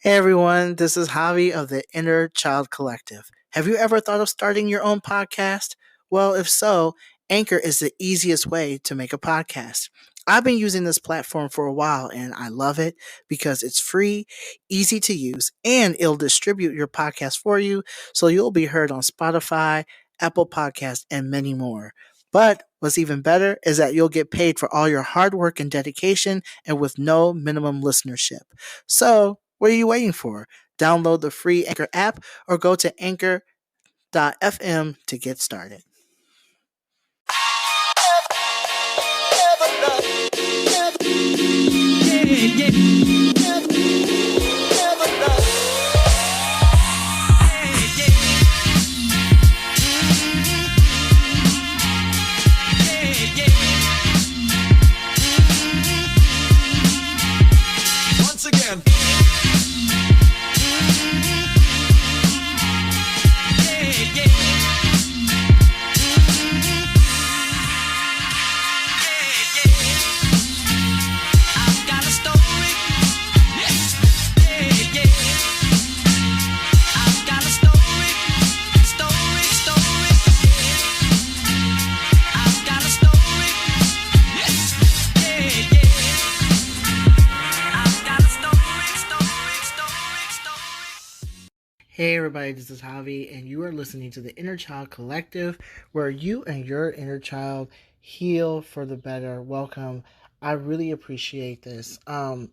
Hey everyone, this is Javi of the Inner Child Collective. Have you ever thought of starting your own podcast? Well, if so, Anchor is the easiest way to make a podcast. I've been using this platform for a while and I love it because it's free, easy to use, and it'll distribute your podcast for you so you'll be heard on Spotify, Apple Podcasts, and many more. But what's even better is that you'll get paid for all your hard work and dedication and with no minimum listenership. So, what are you waiting for? Download the free Anchor app or go to anchor.fm to get started. Once again. Hey everybody, this is Javi, and you are listening to the Inner Child Collective, where you and your inner child heal for the better. Welcome. I really appreciate this.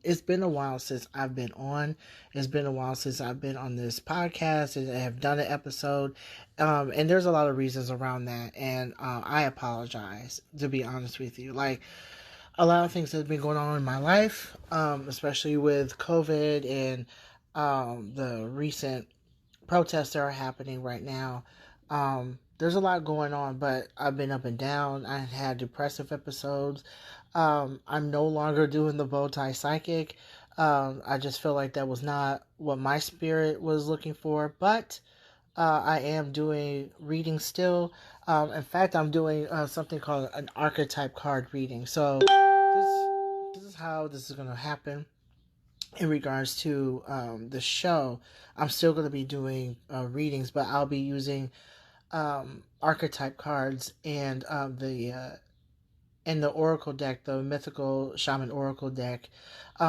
It's been a while since I've been on. It's been a while since I've been on this podcast and I have done an episode. And there's a lot of reasons around that, and I apologize, to be honest with you. Like, a lot of things that have been going on in my life, especially with COVID and the recent protests that are happening right now. There's a lot going on, but I've been up and down. I had depressive episodes. I'm no longer doing the bow tie psychic. I just feel like that was not what my spirit was looking for, but I am doing reading still. In fact, I'm doing something called an archetype card reading. So this is how this is going to happen in regards to the show. I'm still going to be doing readings, but I'll be using archetype cards and the oracle deck, the mythical shaman oracle deck,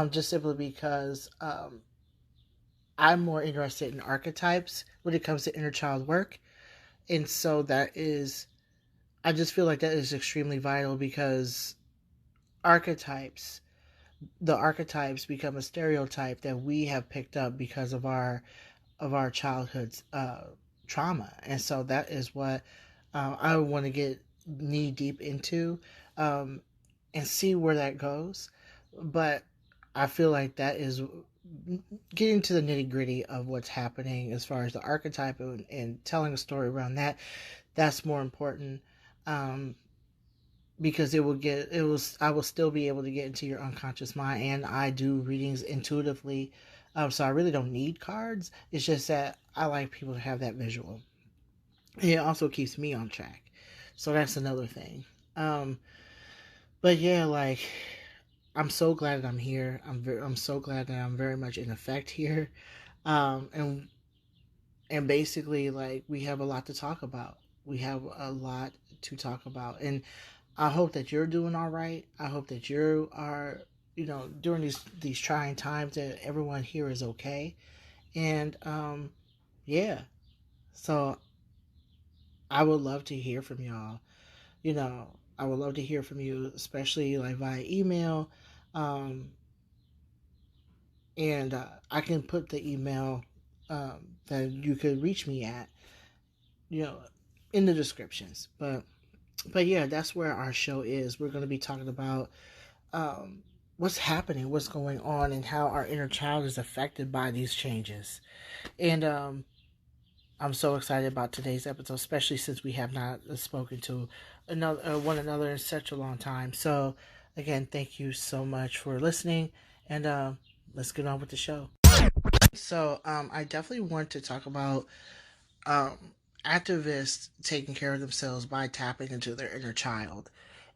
just simply because I'm more interested in archetypes when it comes to inner child work, and so that is, I just feel like that is extremely vital because archetypes the archetypes become a stereotype that we have picked up because of our childhood's trauma, and so that is what I want to get knee deep into, um, and see where that goes. But I feel like that is getting to the nitty gritty of what's happening as far as the archetype and telling a story around that. That's more important. Um, because I will still be able to get into your unconscious mind, and I do readings intuitively, so I really don't need cards. It's just that I like people to have that visual, and it also keeps me on track, so that's another thing. um but yeah, like, I'm so glad that I'm here. I'm so glad that I'm very much in effect here. um and and basically, like, we have a lot to talk about. We have a lot to talk about, and I hope that you're doing all right. I hope that you are, during these trying times, that everyone here is okay. And yeah. So I would love to hear from y'all. You know, I would love to hear from you, especially like via email. Um, and I can put the email that you could reach me at, you know, in the descriptions. But yeah, that's where our show is. We're going to be talking about um, what's happening, what's going on, and how our inner child is affected by these changes. And I'm so excited about today's episode, especially since we have not spoken to one another in such a long time. So, again, thank you so much for listening, and let's get on with the show. So, I definitely want to talk about um, activists taking care of themselves by tapping into their inner child.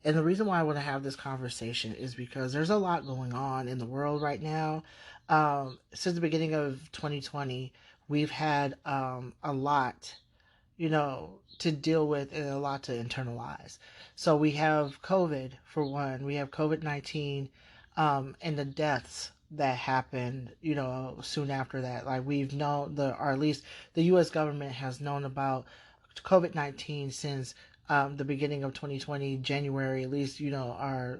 And the reason why I want to have this conversation is because there's a lot going on in the world right now. Since the beginning of 2020, we've had a lot, to deal with and a lot to internalize. So we have COVID for one. We have COVID-19, and the deaths that happened, soon after that. Like we've known or at least the U.S. government has known about COVID-19 since the beginning of 2020, January. At least our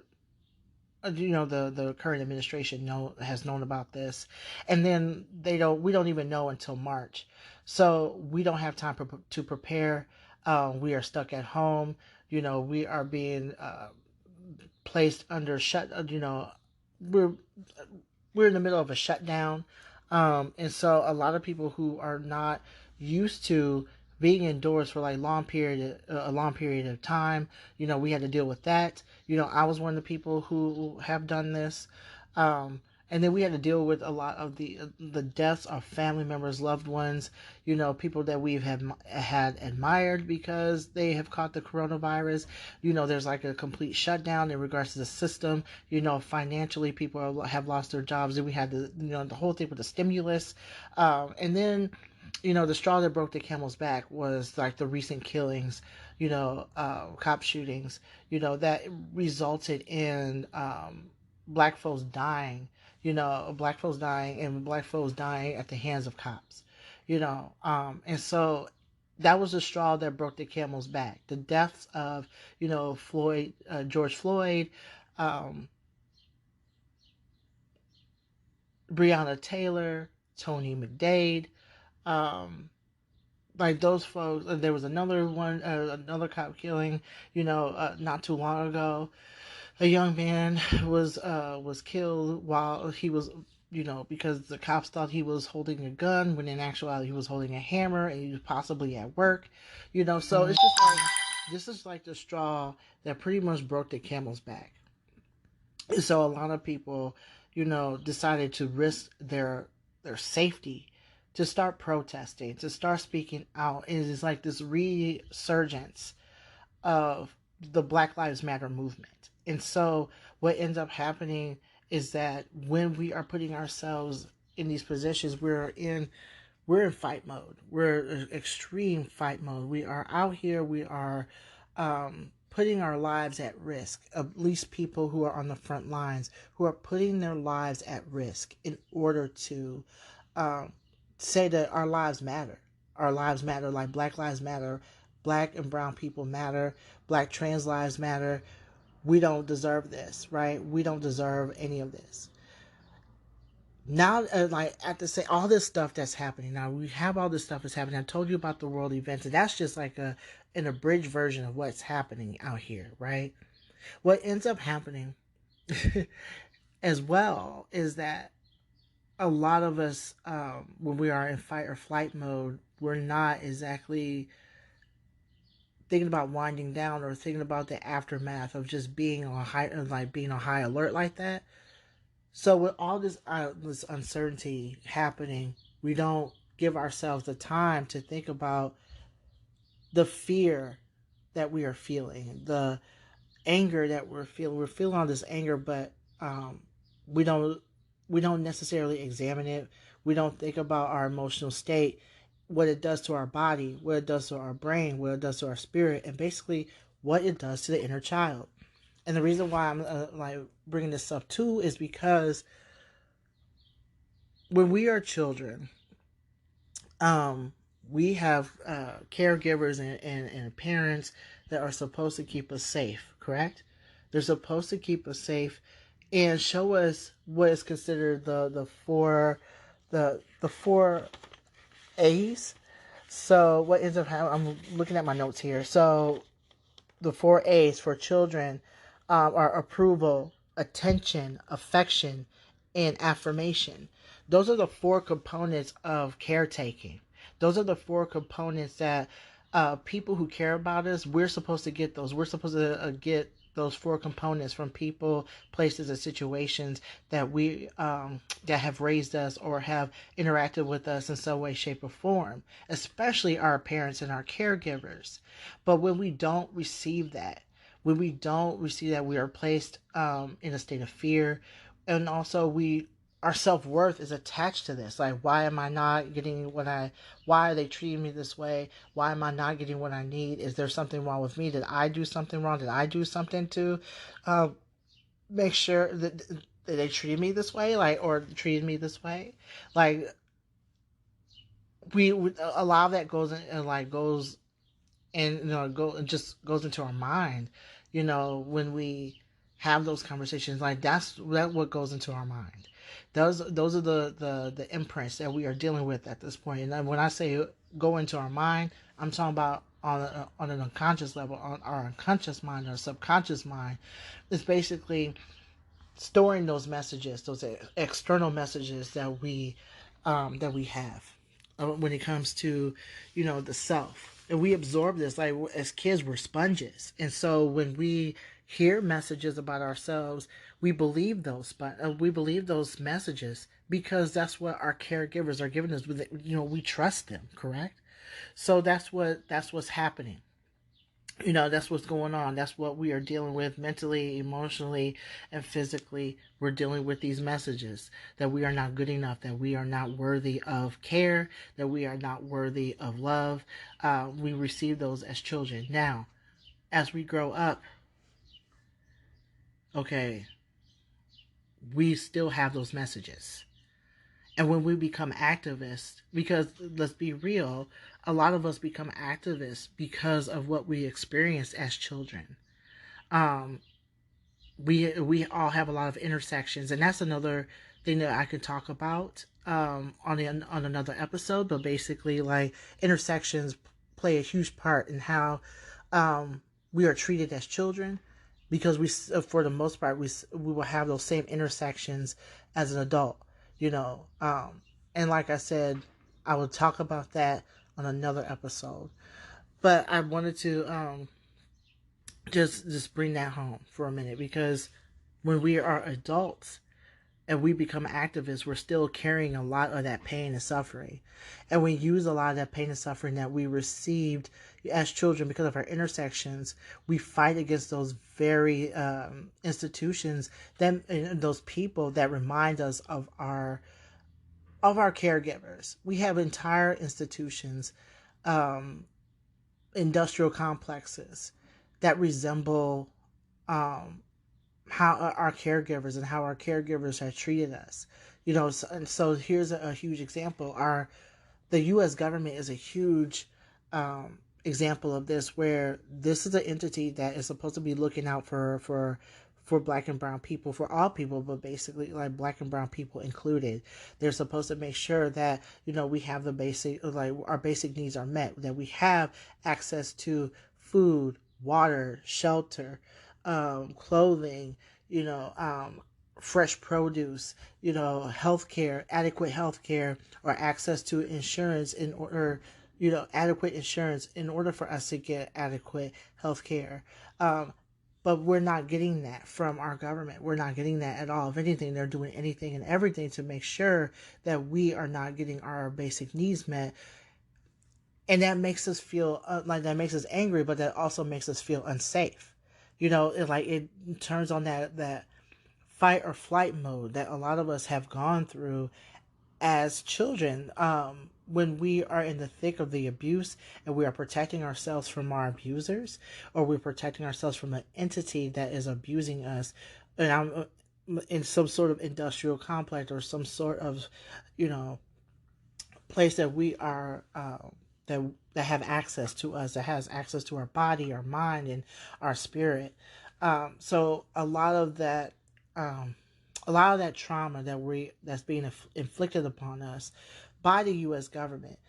the current administration has known about this, and then we don't even know until March, so we don't have time to prepare. We are stuck at home. We are being placed under shut. We're we're in the middle of a shutdown, and so a lot of people who are not used to being indoors for like a long period of time, we had to deal with that. I was one of the people who have done this, and then we had to deal with a lot of the deaths of family members, loved ones, people that we've had admired because they have caught the coronavirus. There's like a complete shutdown in regards to the system. Financially, people have lost their jobs, and we had the whole thing with the stimulus, and then the straw that broke the camel's back was like the recent killings, cop shootings, that resulted in black folks dying, black folks dying and black folks dying at the hands of cops, and so that was the straw that broke the camel's back. The deaths of, George Floyd, um, Breonna Taylor, Tony McDade, um, like those folks. There was another one, another cop killing, not too long ago. A young man was killed while he was, because the cops thought he was holding a gun when in actuality he was holding a hammer and he was possibly at work. So it's just like this is like the straw that pretty much broke the camel's back. So a lot of people, decided to risk their safety to start protesting, to start speaking out. And it's like this resurgence of the Black Lives Matter movement. And so what ends up happening is that when we are putting ourselves in these positions, we're in fight mode. We're in extreme fight mode. We are out here. We are putting our lives at risk. At least people who are on the front lines, who are putting their lives at risk in order to say that our lives matter. Our lives matter, like Black Lives Matter. Black and brown people matter. Black trans lives matter. We don't deserve this, right? We don't deserve any of this. Now, like at the same, all this stuff that's happening now, we have all this stuff that's happening. I told you about the world events, and that's just like an abridged version of what's happening out here, right? What ends up happening as well is that a lot of us, when we are in fight or flight mode, we're not exactly thinking about winding down or thinking about the aftermath of just being on high alert like that. So with all this uncertainty happening, we don't give ourselves the time to think about the fear that we are feeling, the anger that we're feeling. We're feeling all this anger, but we don't we don't necessarily examine it. We don't think about our emotional state, what it does to our body, what it does to our brain, what it does to our spirit, and basically what it does to the inner child. And the reason why I'm like bringing this up too is because when we are children, um, we have caregivers and parents that are supposed to keep us safe, correct? They're supposed to keep us safe and show us what is considered the four A's. So what ends up happening? I'm looking at my notes here. So the four A's for children are approval, attention, affection, and affirmation. Those are the four components of caretaking. Those are the four components that people who care about us, we're supposed to get those. We're supposed to get those four components from people, places, and situations that that have raised us or have interacted with us in some way, shape, or form, especially our parents and our caregivers. But when we don't receive that, we are placed in a state of fear, and also we our self-worth is attached to this. Like, why am I not getting why are they treating me this way? Why am I not getting what I need? Is there something wrong with me? Did I do something wrong? Did I do something to uh, make sure that they treated me this way, like, or treated me this way? Like, we a lot of that goes in, and like goes and it just goes into our mind, when we have those conversations. Like, that what goes into our mind. Those are the imprints that we are dealing with at this point. And then when I say go into our mind, I'm talking about on an unconscious level, on our unconscious mind, our subconscious mind. It's basically storing those messages, those external messages that we have when it comes to the self. And we absorb this. Like, as kids, we're sponges, and so when we hear messages about ourselves, we believe those messages because that's what our caregivers are giving us. We trust them, correct? So that's what's happening. That's what's going on. That's what we are dealing with mentally, emotionally, and physically. We're dealing with these messages that we are not good enough, that we are not worthy of care, that we are not worthy of love. We receive those as children. Now, as we grow up, okay, we still have those messages. And when we become activists, because let's be real, a lot of us become activists because of what we experienced as children. Um, we all have a lot of intersections, and that's another thing that I could talk about on another episode. But basically, like, intersections play a huge part in how we are treated as children, because for the most part, we will have those same intersections as an adult, and like I said, I will talk about that on another episode. But I wanted to just bring that home for a minute, because when we are adults and we become activists, we're still carrying a lot of that pain and suffering, and we use a lot of that pain and suffering that we received as children because of our intersections. We fight against those very institutions, those people that remind us of our caregivers. We have entire institutions, um, industrial complexes that resemble um, how our caregivers and how our caregivers have treated us. So here's a huge example. The U.S. government is a huge example of this, where this is an entity that is supposed to be looking out for black and brown people, for all people, but basically, like, black and brown people included. They're supposed to make sure that we have the basic, like, our basic needs are met, that we have access to food, water, shelter, clothing, fresh produce, healthcare, adequate healthcare, or access to insurance in order, adequate insurance in order for us to get adequate healthcare. But we're not getting that from our government. We're not getting that at all. If anything, they're doing anything and everything to make sure that we are not getting our basic needs met. And that makes us feel that makes us angry, but that also makes us feel unsafe. It turns on that fight or flight mode that a lot of us have gone through as children, when we are in the thick of the abuse and we are protecting ourselves from our abusers, or we're protecting ourselves from an entity that is abusing us, and I'm in some sort of industrial complex, or some sort of place that we are that have access to us, that has access to our body, our mind, and our spirit. So a lot of that trauma that's being inflicted upon us by the U.S. government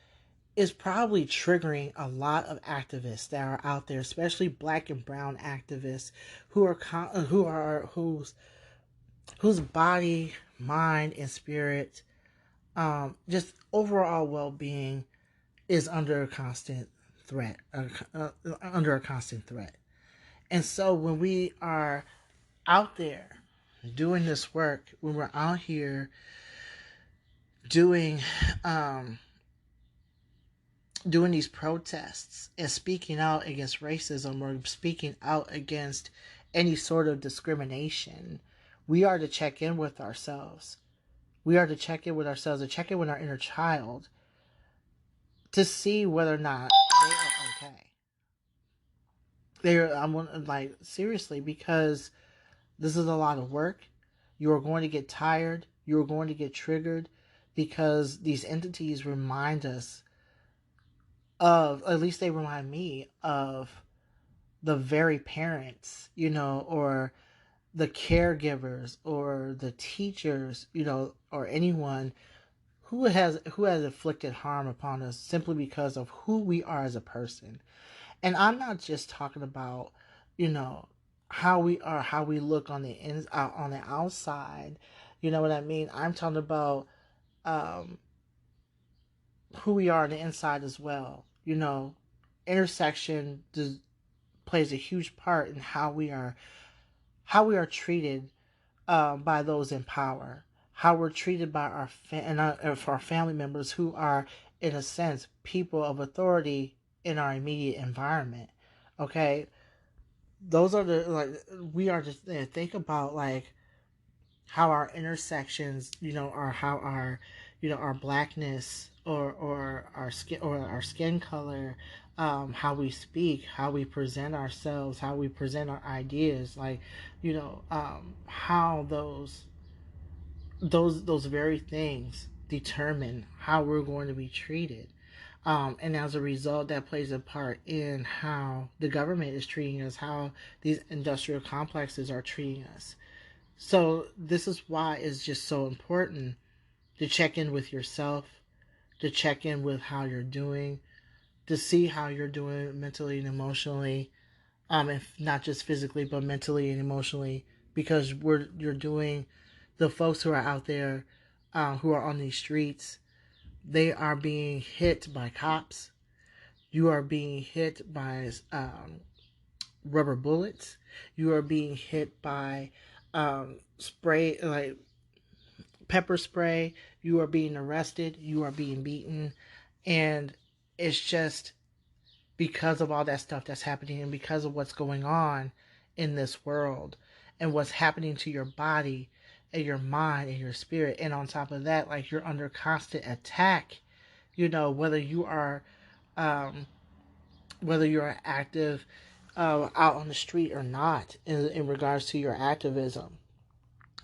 is probably triggering a lot of activists that are out there, especially black and brown activists whose body, mind, and spirit, just overall well-being, is under a constant threat. Under a constant threat. And so when we are out there doing this work, when we're out here doing doing these protests and speaking out against racism, or speaking out against any sort of discrimination, we are to check in with ourselves. We are to check in with ourselves, to check in with our inner child, to see whether or not they are okay. I'm like, seriously, because this is a lot of work. You are going to get tired. You are going to get triggered, because these entities remind us of, at least they remind me of, the very parents, or the caregivers, or the teachers, or anyone who has inflicted harm upon us simply because of who we are as a person. And I'm not just talking about, how we are, how we look on on the outside. You know what I mean? I'm talking about um, who we are on the inside as well. Intersection plays a huge part in how we are treated by those in power, how we're treated by our family members, who are, in a sense, people of authority in our immediate environment. Okay, those are the, like, we are just, think about, like, how our intersections, are how our blackness, or our skin color, how we speak, how we present ourselves, how we present our ideas, like, how those very things determine how we're going to be treated. And as a result, that plays a part in how the government is treating us, how these industrial complexes are treating us. So this is why it's just so important to check in with yourself, to check in with how you're doing, to see how you're doing mentally and emotionally, if not just physically but mentally and emotionally, because you're doing, the folks who are out there, who are on these streets, they are being hit by cops. You are being hit by rubber bullets. You are being hit by spray, like pepper spray. You are being arrested. You are being beaten. And it's just because of all that stuff that's happening, and because of what's going on in this world, and what's happening to your body and your mind and your spirit. And on top of that, like, you're under constant attack, whether you are um, whether you're active out on the street or not, in regards to your activism,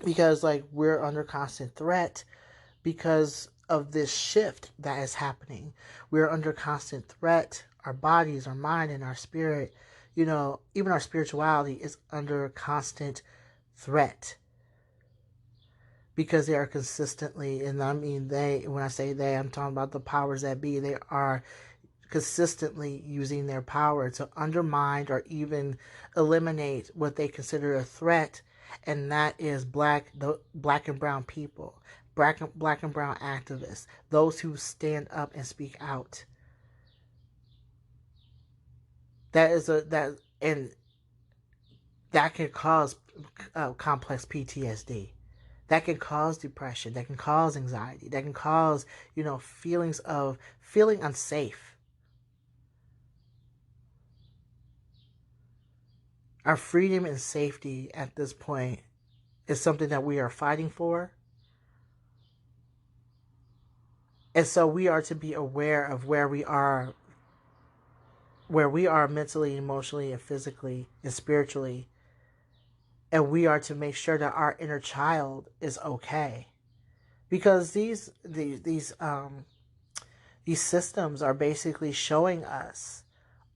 because, like, we're under constant threat because of this shift that is happening. We're under constant threat. Our bodies, our mind, and our spirit, even our spirituality is under constant threat, because they are consistently, and I mean when I say they, I'm talking about the powers that be. They are consistently using their power to undermine or even eliminate what they consider a threat, and that is the black and brown people, black and brown activists, those who stand up and speak out. And that can cause complex PTSD. That can cause depression. That can cause anxiety. That can cause, feelings of feeling unsafe. Our freedom and safety at this point is something that we are fighting for. And so we are to be aware of where we are mentally, emotionally, and physically, and spiritually. And we are to make sure that our inner child is okay. Because these systems are basically showing us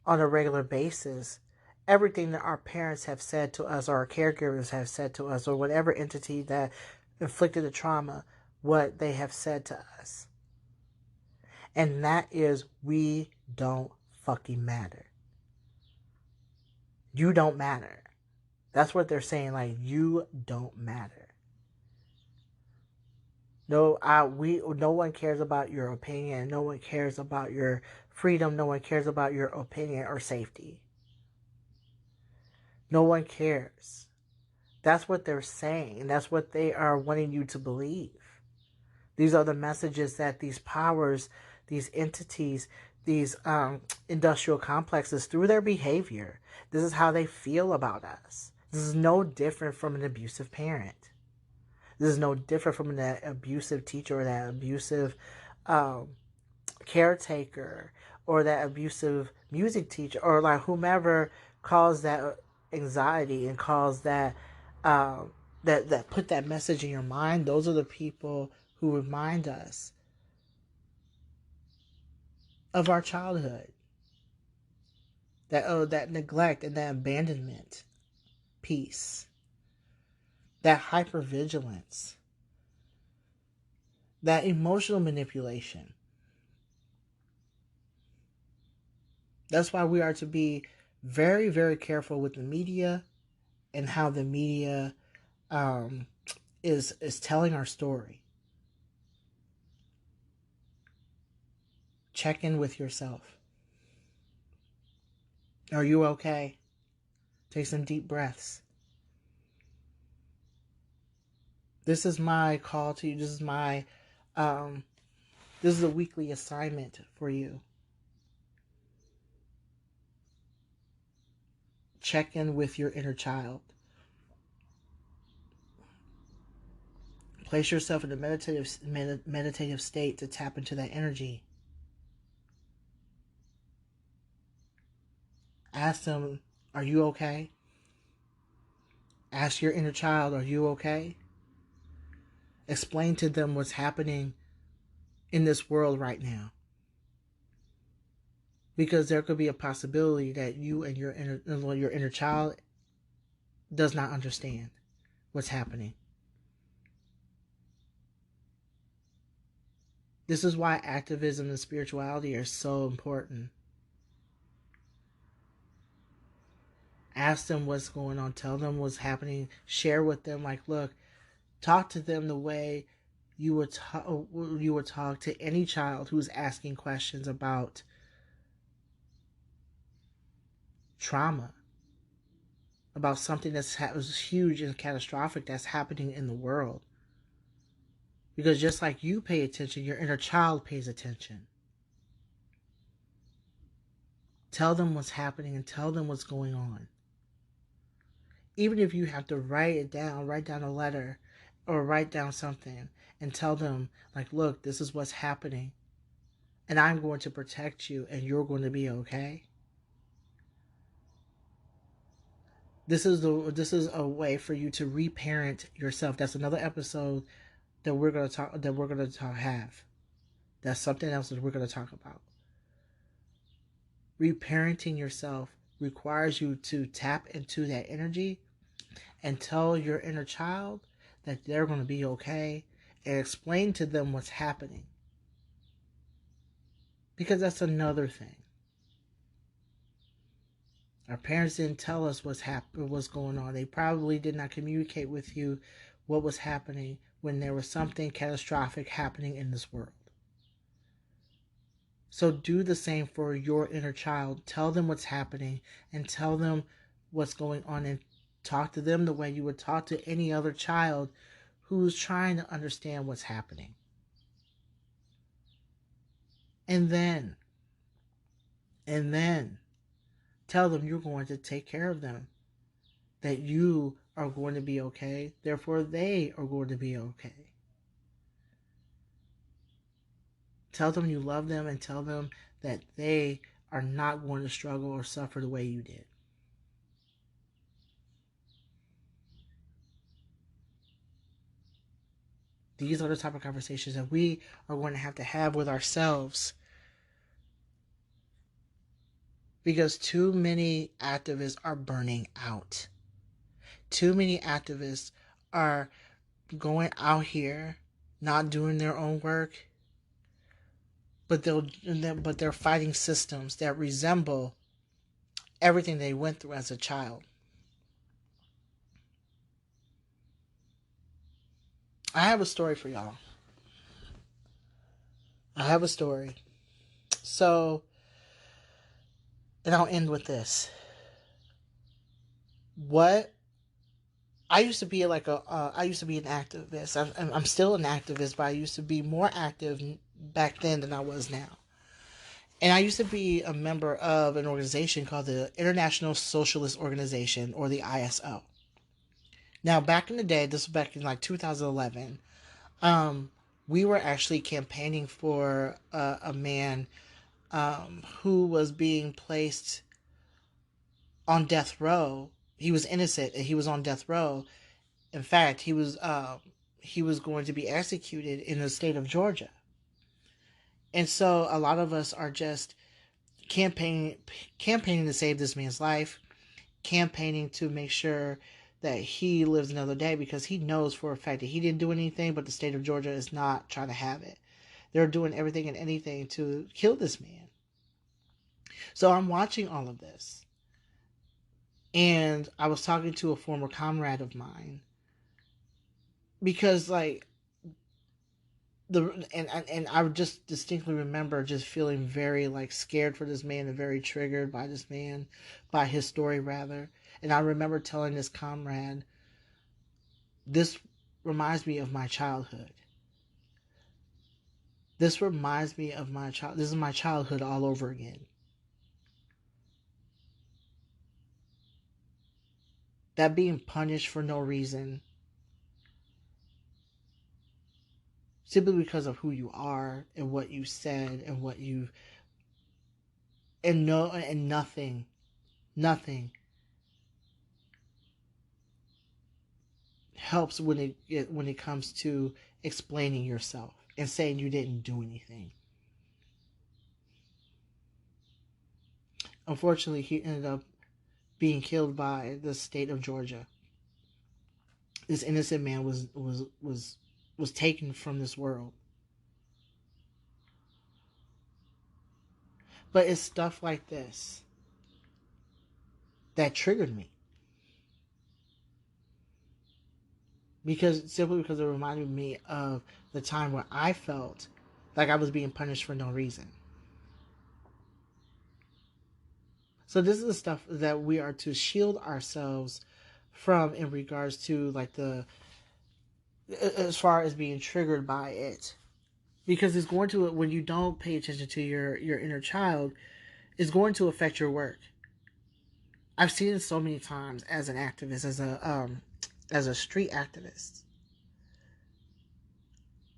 on a regular basis everything that our parents have said to us, or our caregivers have said to us, or whatever entity that inflicted the trauma, what they have said to us. And that is, we don't fucking matter. You don't matter. That's what they're saying, like, you don't matter. No, no one cares about your opinion. No one cares about your freedom. No one cares about your opinion or safety. No one cares. That's what they're saying, and that's what they are wanting you to believe. These are the messages that these powers, these entities, these industrial complexes, through their behavior, this is how they feel about us. This is no different from an abusive parent. This is no different from that abusive teacher or that abusive um, caretaker or that abusive music teacher or like whomever caused that anxiety and caused that that put that message in your mind. Those are the people who remind us of our childhood, that neglect and that abandonment piece, that hypervigilance, that emotional manipulation. That's why we are to be very, very careful with the media and how the media um, is telling our story. Check in with yourself. Are you okay? Take some deep breaths. This is my call to you. Um, this is a weekly assignment for you. Check in with your inner child. Place yourself in a meditative state to tap into that energy. Ask them, are you okay? Ask your inner child, are you okay? Explain to them what's happening in this world right now. Because there could be a possibility that you and your inner child does not understand what's happening. This is why activism and spirituality are so important. Ask them what's going on. Tell them what's happening. Share with them, like, look, talk to them the way you would talk to any child who's asking questions about trauma, about something that's huge and catastrophic that's happening in the world. Because just like you pay attention, your inner child pays attention. Tell them what's happening and tell them what's going on. Even if you have to write down a letter or write down something and tell them, like, look, this is what's happening and I'm going to protect you and you're going to be okay. This is a way for you to reparent yourself. That's another episode that we're going to have. That's something else that we're going to talk about. Reparenting yourself requires you to tap into that energy and tell your inner child that they're going to be okay and explain to them what's happening. Because that's another thing. Our parents didn't tell us what's going on. They probably did not communicate with you what was happening when there was something catastrophic happening in this world. So do the same for your inner child. Tell them what's happening and tell them what's going on and talk to them the way you would talk to any other child who's trying to understand what's happening. And then tell them you're going to take care of them. That you are going to be okay. Therefore, they are going to be okay. Tell them you love them and tell them that they are not going to struggle or suffer the way you did. These are the type of conversations that we are going to have with ourselves. Because too many activists are burning out. Too many activists are going out here not doing their own work, but they're fighting systems that resemble everything they went through as a child. I have a story for y'all. I have a story. So, and I'll end with this. What I used to be I used to be an activist. I'm still an activist, but I used to be more active back then than I was now. And I used to be a member of an organization called the International Socialist Organization, or the ISO. Now, back in the day, this was back in like 2011. Um, we were actually campaigning for a man who was being placed on death row. He was innocent and he was on death row. In fact, he was going to be executed in the state of Georgia. And so a lot of us are just campaigning campaigning to save this man's life, campaigning to make sure that he lives another day because he knows for a fact that he didn't do anything, but the state of Georgia is not trying to have it. They're doing everything and anything to kill this man. So I'm watching all of this. And I was talking to a former comrade of mine because like and I just distinctly remember just feeling very like scared for this man and very triggered by this man, by his story rather. And I remember telling this comrade, this reminds me of my childhood. This reminds me of my child. This is my childhood all over again. That being punished for no reason, simply because of who you are and what you said and what you and no and nothing helps when it comes to explaining yourself and saying you didn't do anything. Unfortunately, he ended up being killed by the state of Georgia. This innocent man was taken from this world. But it's stuff like this that triggered me because it reminded me of the time where I felt like I was being punished for no reason. So this is the stuff that we are to shield ourselves from in regards to like the as far as being triggered by it, because it's going to, when you don't pay attention to your inner child, it's going to affect your work. I've seen it so many times as an activist, as a street activist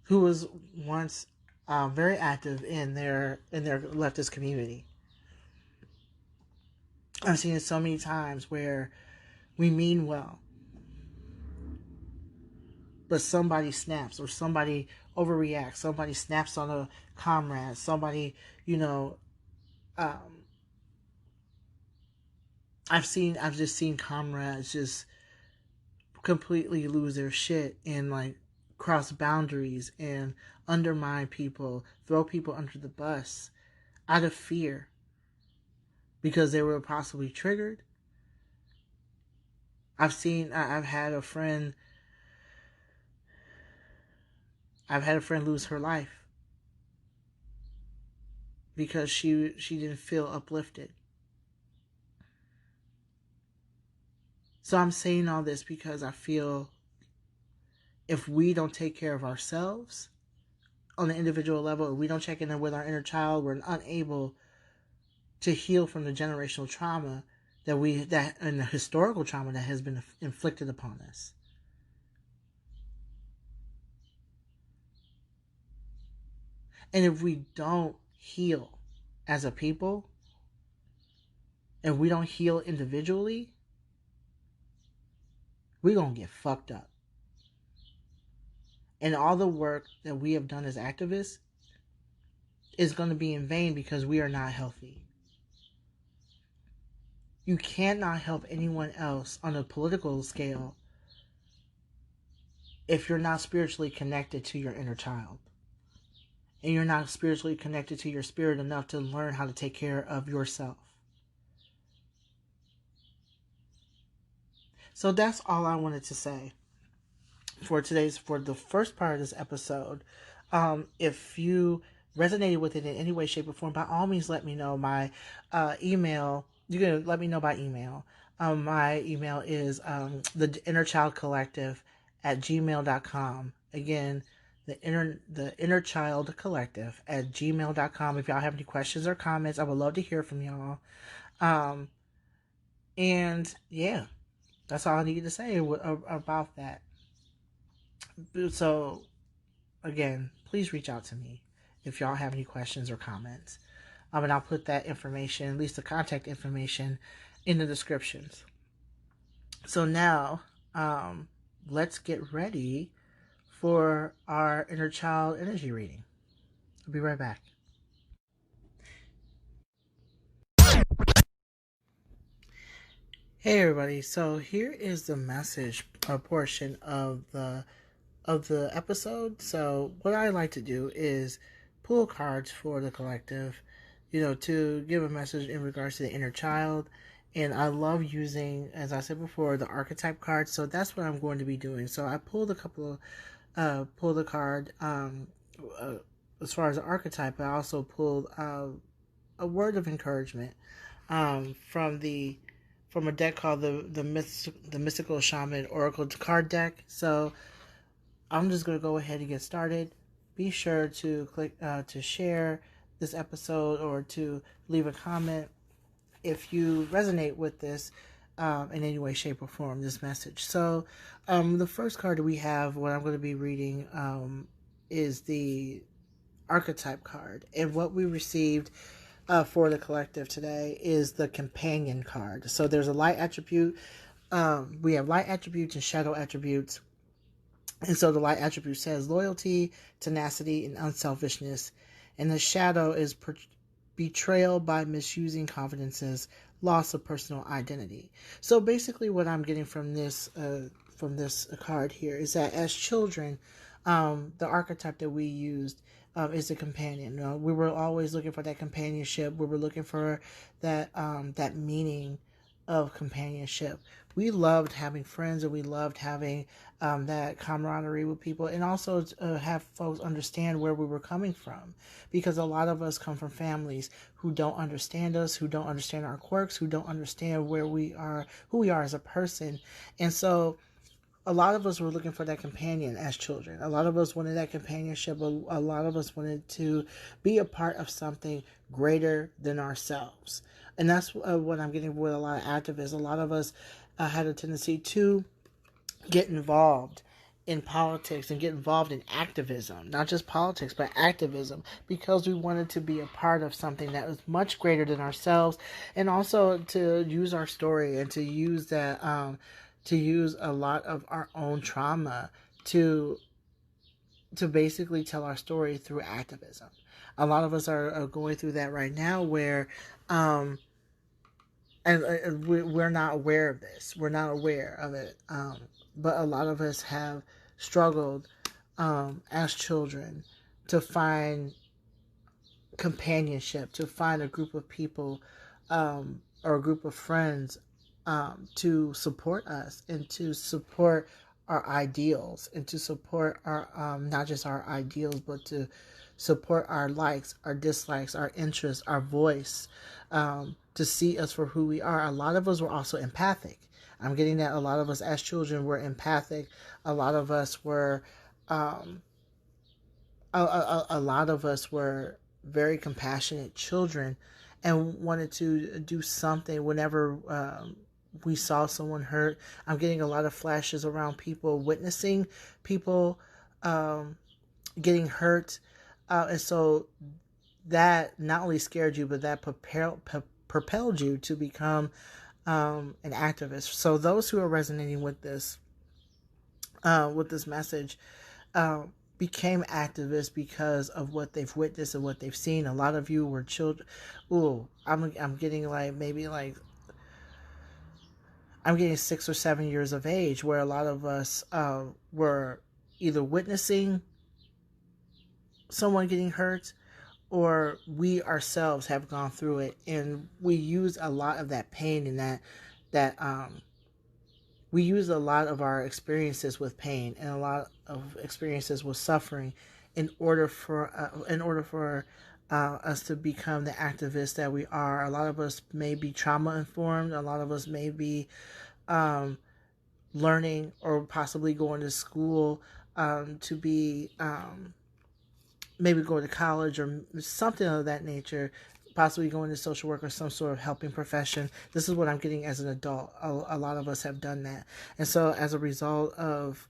who was once very active in their leftist community. I've seen it so many times where we mean well, but somebody snaps or somebody overreacts, somebody snaps on a comrade, somebody, you know, um, I've just seen comrades just completely lose their shit and like cross boundaries and undermine people, throw people under the bus out of fear because they were possibly triggered. I've had a friend lose her life because she didn't feel uplifted. So I'm saying all this because I feel if we don't take care of ourselves on an individual level, if we don't check in with our inner child, we're unable to heal from the generational trauma that and the historical trauma that has been inflicted upon us. And if we don't heal as a people, if we don't heal individually, we're going to get fucked up. And all the work that we have done as activists is going to be in vain because we are not healthy. You cannot help anyone else on a political scale if you're not spiritually connected to your inner child. And you're not spiritually connected to your spirit enough to learn how to take care of yourself. So that's all I wanted to say for the first part of this episode. If you resonated with it in any way, shape, or form, by all means, let me know. My email, you can let me know by email. My email is theinnerchildcollective at gmail.com. Again, the inner child collective at gmail.com. If y'all have any questions or comments, I would love to hear from y'all. And yeah, That's all I need to say about that. So, again, please reach out to me if y'all have any questions or comments. And I'll put that information, at least the contact information, in the descriptions. So now, let's get ready for our inner child energy reading. I'll be right back. Hey everybody, so here is the message portion of the episode. So what I like to do is pull cards for the collective, to give a message in regards to the inner child. And I love using, as I said before, the archetype cards. So that's what I'm going to be doing. So I pulled a couple of pulled a card uh, as far as the archetype. I also pulled a word of encouragement from a deck called the Mystical Shaman Oracle card deck. So I'm just going to go ahead and get started. Be sure to click to share this episode or to leave a comment if you resonate with this in any way, shape, or form, this message. So the first card we have, what I'm going to be reading, is the archetype card. And what we received for the collective today is the companion card. So there's a light attribute. We have light attributes and shadow attributes. And so the light attribute says loyalty, tenacity, and unselfishness. And the shadow is betrayal by misusing confidences, loss of personal identity. So basically what I'm getting from this card here is that as children, the archetype that we used is a companion. We were always looking for that companionship. We were looking for that meaning of companionship. We loved having friends, and we loved having that camaraderie with people, and also have folks understand where we were coming from, because a lot of us come from families who don't understand us, who don't understand our quirks, who don't understand where we are, who we are as a person. And so a lot of us were looking for that companion as children. A lot of us wanted that companionship. A lot of us wanted to be a part of something greater than ourselves. And that's what I'm getting with a lot of activists. A lot of us had a tendency to get involved in politics and get involved in activism, not just politics, but activism, because we wanted to be a part of something that was much greater than ourselves, and also to use our story and to use that, to use a lot of our own trauma to basically tell our story through activism. A lot of us are going through that right now, where and we're not aware of this. We're not aware of it. But a lot of us have struggled as children to find companionship, to find a group of people or a group of friends to support us and to support our ideals, and to support our not just our ideals, but to support our likes, our dislikes, our interests, our voice, to see us for who we are. A lot of us were also empathic. I'm getting that a lot of us as children were empathic. A lot of us were, a lot of us were very compassionate children, and wanted to do something whenever we saw someone hurt. I'm getting a lot of flashes around people witnessing people getting hurt, and so that not only scared you, but that propelled you to become an activist. So those who are resonating with this message became activists because of what they've witnessed and what they've seen. A lot of you were children. Ooh, I'm getting I'm getting 6 or 7 years of age, where a lot of us were either witnessing someone getting hurt, or we ourselves have gone through it, and we use a lot of that pain and we use a lot of our experiences with pain and a lot of experiences with suffering in order for us to become the activists that we are. A lot of us may be trauma informed. A lot of us may be learning or possibly going to school to be maybe going to college or something of that nature, possibly going to social work or some sort of helping profession. This is what I'm getting as an adult. A lot of us have done that. And so as a result of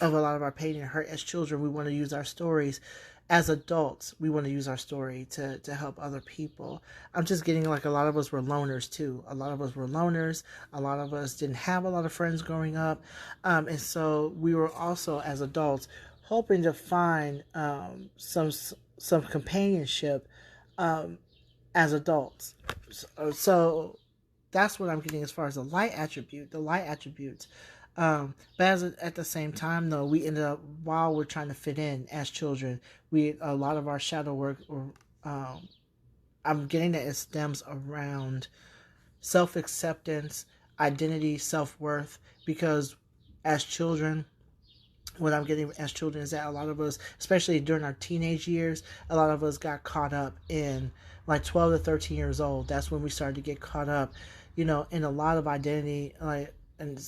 a lot of our pain and hurt as children, we want to use our stories. As adults, we want to use our story to help other people. I'm just getting like a lot of us were loners too. A lot of us were loners. A lot of us didn't have a lot of friends growing up. And so we were also, as adults, hoping to find some companionship as adults. So that's what I'm getting as far as the light attributes. At the same time, though, we ended up, while we're trying to fit in as children, a lot of our shadow work, or I'm getting that it stems around self acceptance, identity, self worth, because as children, what I'm getting as children is that a lot of us, especially during our teenage years, a lot of us got caught up in like 12 to 13 years old. That's when we started to get caught up, in a lot of identity, and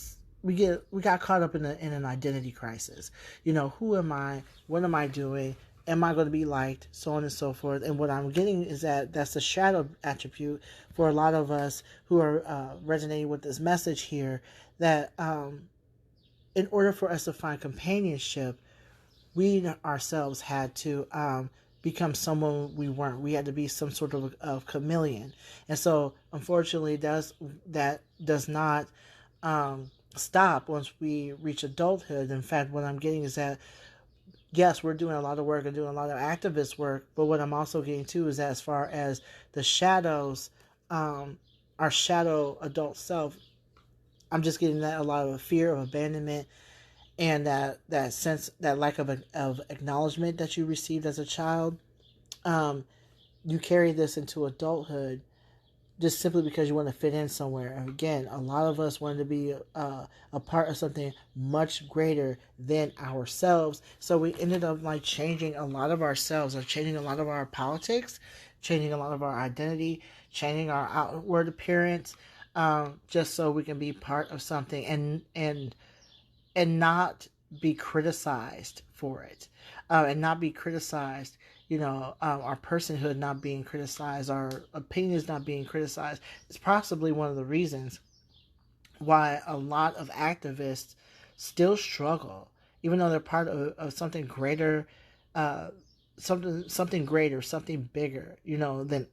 we got caught up in an identity crisis. Who am I? What am I doing? Am I going to be liked? So on and so forth. And what I'm getting is that that's a shadow attribute for a lot of us who are resonating with this message here. That in order for us to find companionship, we ourselves had to become someone we weren't. We had to be some sort of chameleon. And so, unfortunately, that does not stop once we reach adulthood. In fact, what I'm getting is that, yes, we're doing a lot of work and doing a lot of activist work, but what I'm also getting to is that as far as the shadows, our shadow adult self, I'm just getting that a lot of a fear of abandonment, and that sense, that lack of acknowledgement that you received as a child. You carry this into adulthood just simply because you want to fit in somewhere. And again, a lot of us wanted to be a part of something much greater than ourselves. So we ended up like changing a lot of ourselves, or changing a lot of our politics, changing a lot of our identity, changing our outward appearance, just so we can be part of something, and not be criticized for it, and not be criticized. Our personhood not being criticized, our opinions not being criticized. It's possibly one of the reasons why a lot of activists still struggle, even though they're part of something greater, something greater, something bigger, than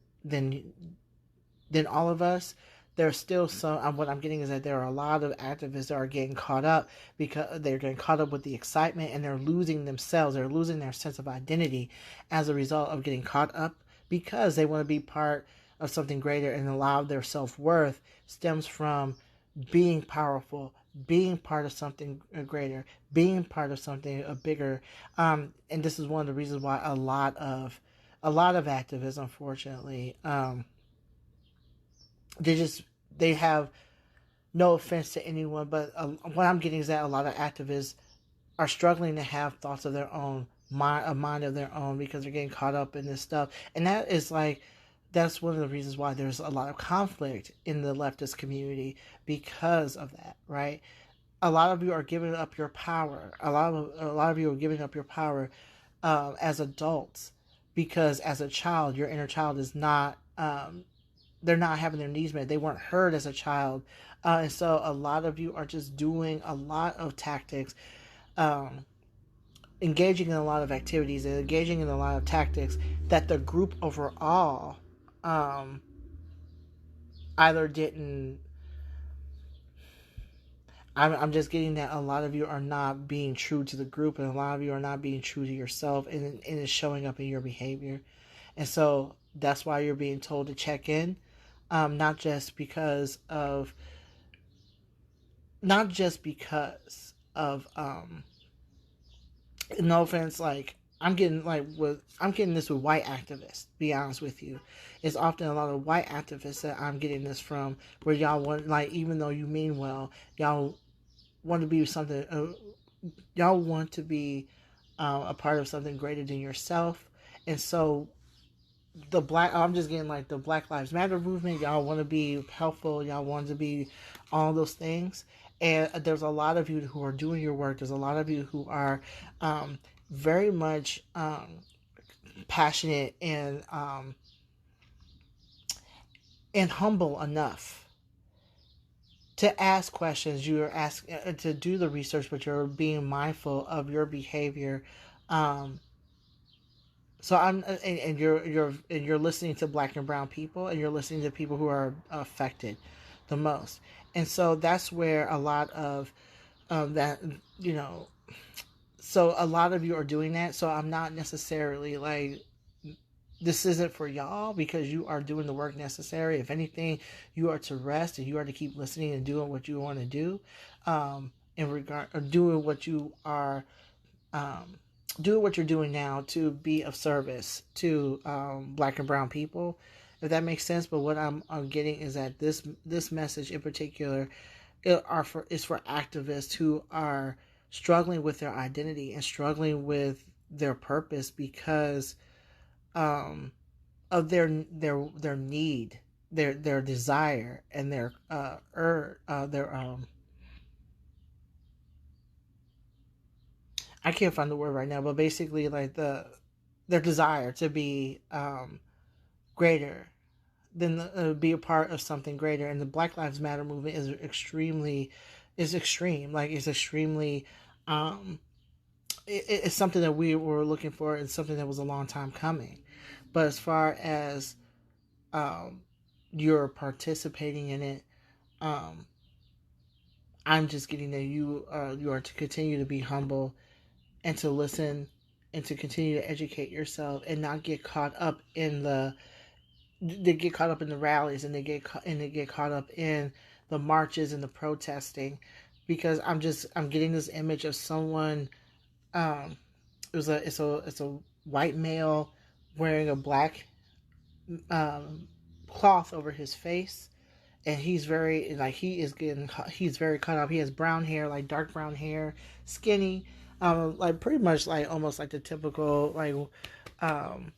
than all of us. There's still some. What I'm getting is that there are a lot of activists that are getting caught up, because they're getting caught up with the excitement, and they're losing themselves. They're losing their sense of identity as a result of getting caught up, because they want to be part of something greater, and a lot of their self-worth stems from being powerful, being part of something greater, being part of something bigger. And this is one of the reasons why a lot of activists, unfortunately, they have, no offense to anyone, but what I'm getting is that a lot of activists are struggling to have thoughts of their own, a mind of their own, because they're getting caught up in this stuff. And that's one of the reasons why there's a lot of conflict in the leftist community, because of that, right? A lot of you are giving up your power. A lot of you are giving up your power as adults, because as a child, your inner child is not. They're not having their needs met. They weren't heard as a child. And so a lot of you are just doing a lot of tactics, engaging in a lot of activities, and engaging in a lot of tactics that the group overall either didn't. I'm just getting that a lot of you are not being true to the group, and a lot of you are not being true to yourself, and it's showing up in your behavior. And so that's why you're being told to check in. Not just because of no offense, like I'm getting this with white activists, be honest with you. It's often a lot of white activists that I'm getting this from, where y'all want, like, even though you mean well, y'all want to be something, y'all want to be a part of something greater than yourself. And so I'm just getting like the Black Lives Matter movement. Y'all want to be helpful. Y'all want to be all those things. And there's a lot of you who are doing your work. There's a lot of you who are very much passionate, and and humble enough to ask questions. You're asking to do the research, but you're being mindful of your behavior. Um, so you're listening to Black and brown people, and you're listening to people who are affected the most. And so that's where a lot of that, you know, so a lot of you are doing that. So I'm not necessarily like, this isn't for y'all, because you are doing the work necessary. If anything, you are to rest, and you are to keep listening and doing what you want to do, in regard, or doing what you are, um, doing what you're doing now to be of service to Black and brown people, if that makes sense. But what I'm getting is that this message in particular is for activists who are struggling with their identity and struggling with their purpose because um, of their need, their desire, and their I can't find the word right now, but basically like their desire to be greater than be a part of something greater. And the Black Lives Matter movement is extreme, like it's extremely um it's something that we were looking for, and something that was a long time coming. But as far as um, you're participating in it, um, I'm just getting that you are to continue to be humble, and to listen, and to continue to educate yourself, and not get caught up in they get caught up in the rallies, and they get caught up in the marches and the protesting, because I'm getting this image of someone. Um, it's a white male wearing a black cloth over his face, and he's very like he's very cut off. He has brown hair, like dark brown hair, skinny, like pretty much like almost like the typical like um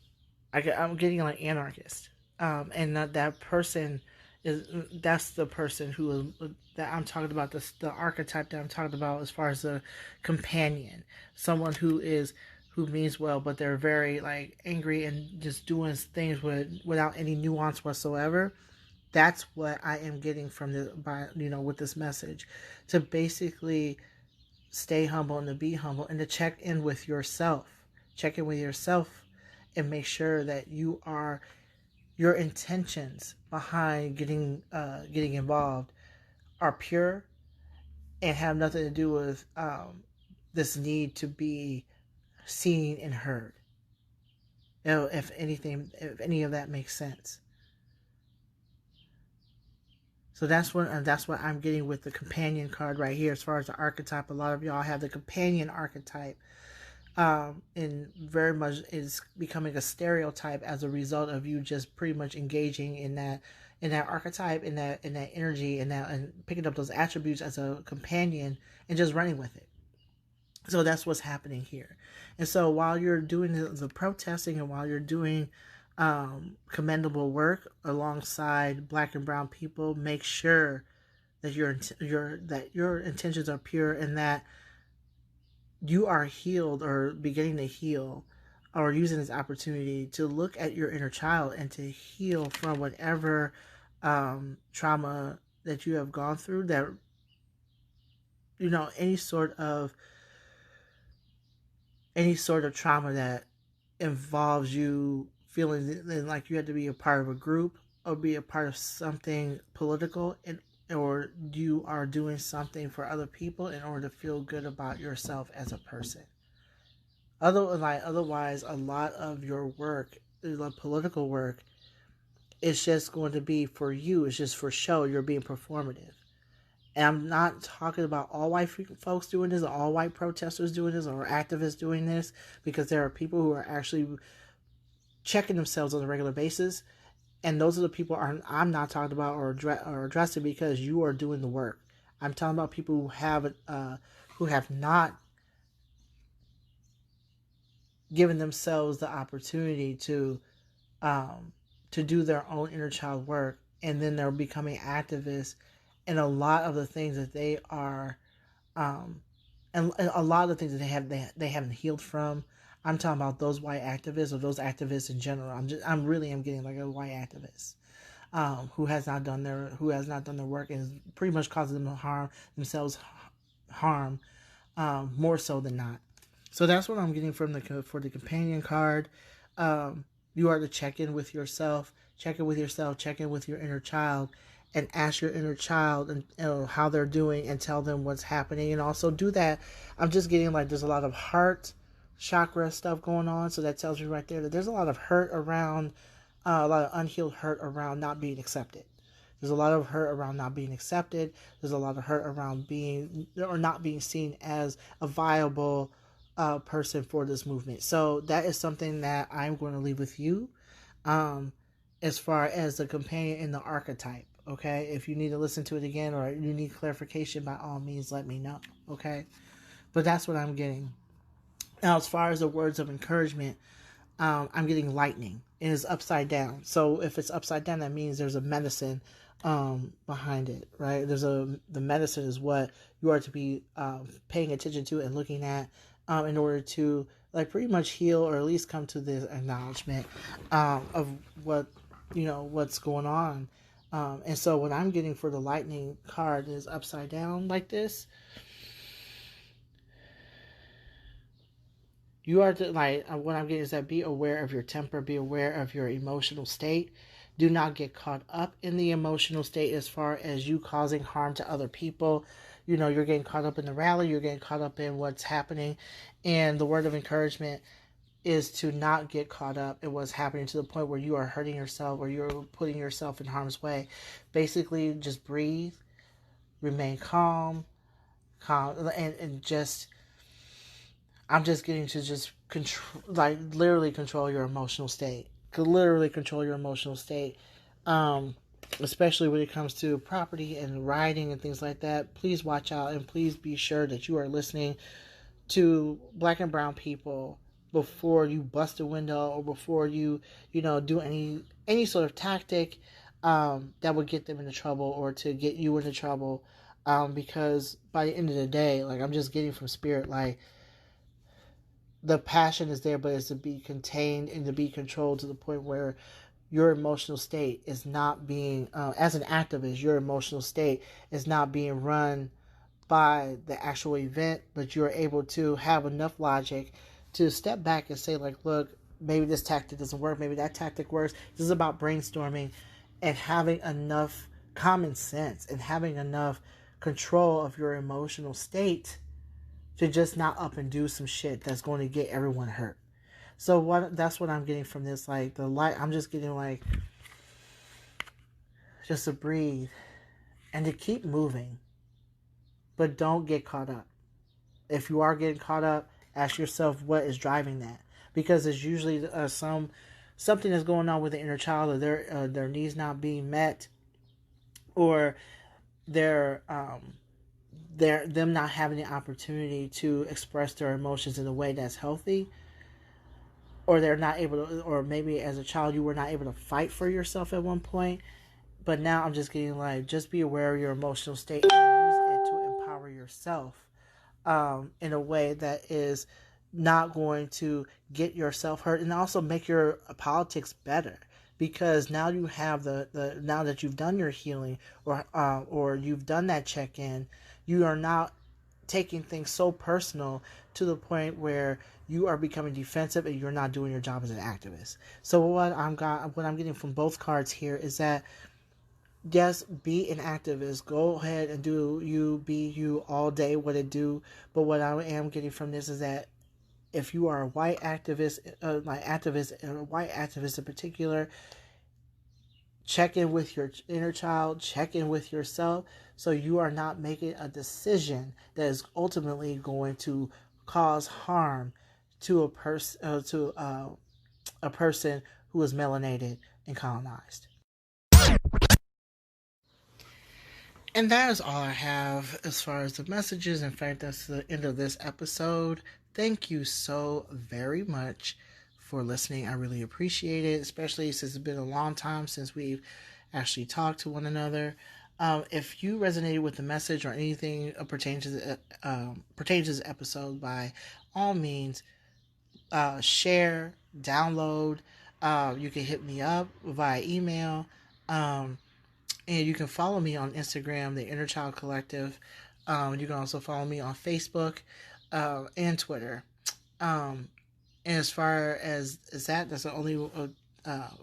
I'm getting like anarchist, and that person is that's the person who is that I'm talking about, the archetype that I'm talking about as far as the companion, someone who means well, but they're very like angry and just doing things without any nuance whatsoever. That's what I am getting from with this message, to basically stay humble, and to be humble, and to check in with yourself, and make sure that your intentions behind getting involved are pure, and have nothing to do with this need to be seen and heard. If anything, if any of that makes sense. So that's what I'm getting with the companion card right here. As far as the archetype, a lot of y'all have the companion archetype, and very much is becoming a stereotype as a result of you just pretty much engaging in that archetype, in that energy, and picking up those attributes as a companion, and just running with it. So that's what's happening here. And so while you're doing the protesting, and while you're doing commendable work alongside Black and brown people, make sure that your intentions are pure, and that you are healed, or beginning to heal, or using this opportunity to look at your inner child, and to heal from whatever trauma that you have gone through, that any sort of trauma that involves you feeling like you have to be a part of a group, or be a part of something political, or you are doing something for other people in order to feel good about yourself as a person. Otherwise, a lot of your work, the political work, is just going to be for you. It's just for show. You're being performative. And I'm not talking about all white folks doing this, or all white protesters doing this, or activists doing this, because there are people who are actually checking themselves on a regular basis. And those are the people I'm not talking about or addressing, because you are doing the work. I'm talking about people who have not given themselves the opportunity to do their own inner child work, and then they're becoming activists. And a lot of the things that they are, and a lot of the things that they haven't healed from. I'm talking about those white activists, or those activists in general. I'm really am getting like a white activist. who has not done their work and is pretty much causing them to harm themselves harm, more so than not. So that's what I'm getting from for the companion card. You are to check in with yourself, check in with yourself, check in with your inner child, and ask your inner child and how they're doing and tell them what's happening. And also do that. I'm just getting like there's a lot of heart chakra stuff going on, so that tells me right there that there's a lot of hurt around, a lot of unhealed hurt around not being accepted. There's a lot of hurt around not being accepted. There's a lot of hurt around being or not being seen as a viable person for this movement. So that is something that I'm going to leave with you, um, as far as the companion in the archetype. Okay, if you need to listen to it again or you need clarification, by all means, let me know. Okay, but that's what I'm getting. Now, as far as the words of encouragement, I'm getting lightning. It is upside down. So if it's upside down, that means there's a medicine behind it, right? The medicine is what you are to be paying attention to and looking at in order to like pretty much heal or at least come to this acknowledgement of what what's going on. And so what I'm getting for the lightning card is upside down like this. You are to like what I'm getting is that be aware of your temper, be aware of your emotional state. Do not get caught up in the emotional state as far as you causing harm to other people. You're getting caught up in the rally, you're getting caught up in what's happening. And the word of encouragement is to not get caught up in what's happening to the point where you are hurting yourself or you're putting yourself in harm's way. Basically, just breathe, remain calm, and just I'm just getting to just control, like literally control your emotional state. Could literally control your emotional state, um, especially when it comes to property and riding and things like that. Please watch out and please be sure that you are listening to black and brown people before you bust a window or before you do any sort of tactic that would get them into trouble or to get you into trouble. Because by the end of the day, like I'm just getting from spirit, like the passion is there, but it's to be contained and to be controlled to the point where your emotional state is not being, as an activist, your emotional state is not being run by the actual event, but you're able to have enough logic to step back and say, like, look, maybe this tactic doesn't work, maybe that tactic works. This is about brainstorming and having enough common sense and having enough control of your emotional state to just not up and do some shit that's going to get everyone hurt. So that's what I'm getting from this. Like the light, I'm just getting like just to breathe and to keep moving, but don't get caught up. If you are getting caught up, ask yourself what is driving that, because it's usually something that's going on with the inner child, or their needs not being met, or their them not having the opportunity to express their emotions in a way that's healthy, or they're not able to, or maybe as a child you were not able to fight for yourself at one point, but now I'm just getting like just be aware of your emotional state and use it to empower yourself in a way that is not going to get yourself hurt and also make your politics better, because now you have the now that you've done your healing or you've done that check-in, you are not taking things so personal to the point where you are becoming defensive and you're not doing your job as an activist. So what I'm getting from both cards here is that yes, be an activist. Go ahead and do you, be you all day, what it do. But what I am getting from this is that if you are a white activist, white activist in particular, check in with your inner child, check in with yourself, so you are not making a decision that is ultimately going to cause harm to a person who is melanated and colonized. And that is all I have as far as the messages. In fact, that's the end of this episode. Thank you so very much for listening. I really appreciate it, especially since it's been a long time since we've actually talked to one another. If you resonated with the message or anything pertains to this episode, by all means, share, download. You can hit me up via email Um, and you can follow me on Instagram, the Inner Child Collective. You can also follow me on Facebook and Twitter. Um, and as far as that, that's the only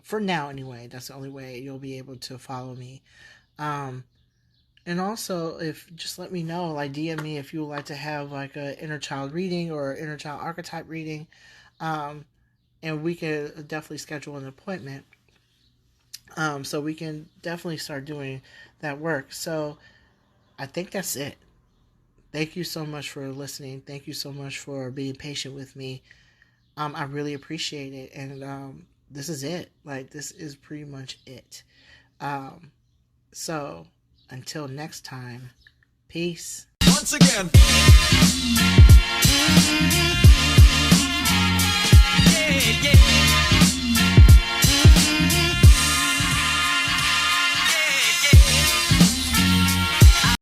for now anyway. That's the only way you'll be able to follow me. Um, and also, if just let me know, like DM me if you would like to have like a inner child reading or inner child archetype reading, um, and we could definitely schedule an appointment. So we can definitely start doing that work. So I think that's it. Thank you so much for listening. Thank you so much for being patient with me. I really appreciate it, and this is it. Like this is pretty much it. Um, so until next time, peace. Once again.